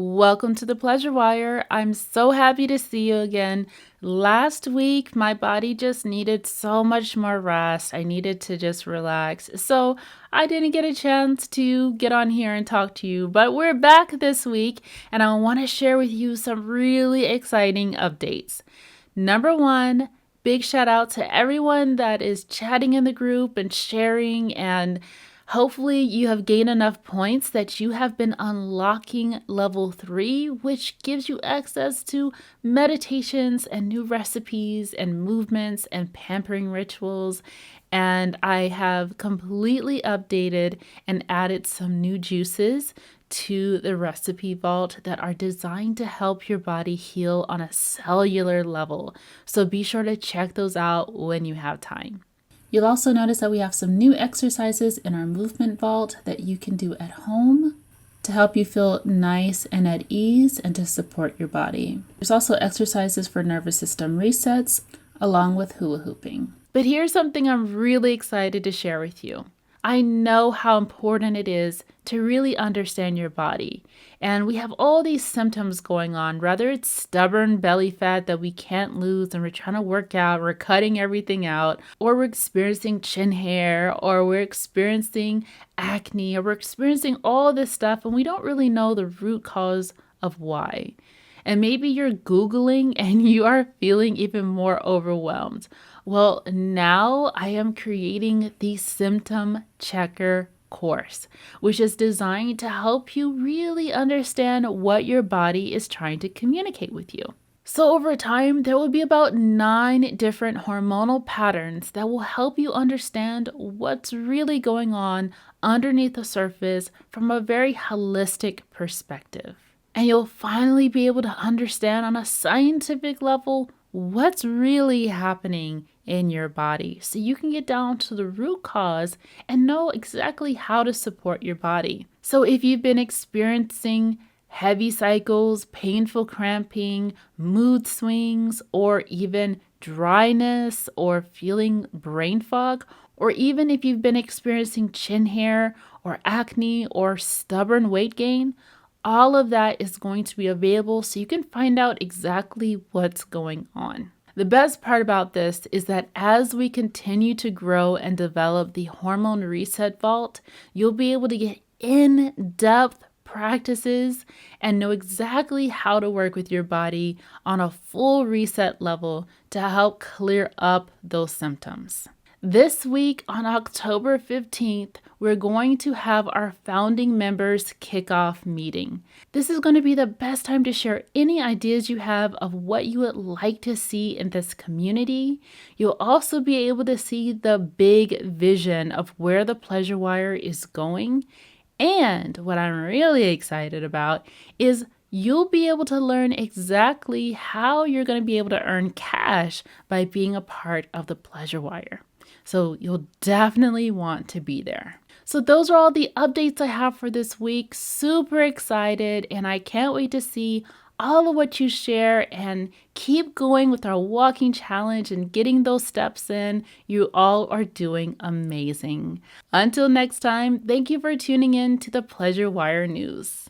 Welcome to the Pleasure Wire. I'm so happy to see you again. Last week, my body just needed so much more rest. I needed to just relax. So I didn't get a chance to get on here and talk to you, but we're back this week and I want to share with you some really exciting updates. Number one, big shout out to everyone that is chatting in the group and sharing, and hopefully you have gained enough points that you have been unlocking level 3, which gives you access to meditations and new recipes and movements and pampering rituals. And I have completely updated and added some new juices to the recipe vault that are designed to help your body heal on a cellular level. So be sure to check those out when you have time. You'll also notice that we have some new exercises in our movement vault that you can do at home to help you feel nice and at ease and to support your body. There's also exercises for nervous system resets along with hula hooping. But here's something I'm really excited to share with you. I know how important it is to really understand your body. And we have all these symptoms going on, whether it's stubborn belly fat that we can't lose and we're trying to work out, we're cutting everything out, or we're experiencing chin hair, or we're experiencing acne, or we're experiencing all this stuff and we don't really know the root cause of why. And maybe you're Googling and you are feeling even more overwhelmed. Well, now I am creating the Symptom Checker course, which is designed to help you really understand what your body is trying to communicate with you. So over time, there will be about 9 different hormonal patterns that will help you understand what's really going on underneath the surface from a very holistic perspective. And you'll finally be able to understand on a scientific level what's really happening in your body so you can get down to the root cause and know exactly how to support your body. So if you've been experiencing heavy cycles, painful cramping, mood swings, or even dryness or feeling brain fog, or even if you've been experiencing chin hair or acne or stubborn weight gain, all of that is going to be available so you can find out exactly what's going on. The best part about this is that as we continue to grow and develop the Hormone Reset Vault, you'll be able to get in-depth practices and know exactly how to work with your body on a full reset level to help clear up those symptoms. This week on October 15th, we're going to have our founding members kickoff meeting. This is going to be the best time to share any ideas you have of what you would like to see in this community. You'll also be able to see the big vision of where the Pleasure Wire is going. And what I'm really excited about is you'll be able to learn exactly how you're going to be able to earn cash by being a part of the Pleasure Wire. So you'll definitely want to be there. So those are all the updates I have for this week. Super excited, and I can't wait to see all of what you share and keep going with our walking challenge and getting those steps in. You all are doing amazing. Until next time, thank you for tuning in to the Pleasure Wire News.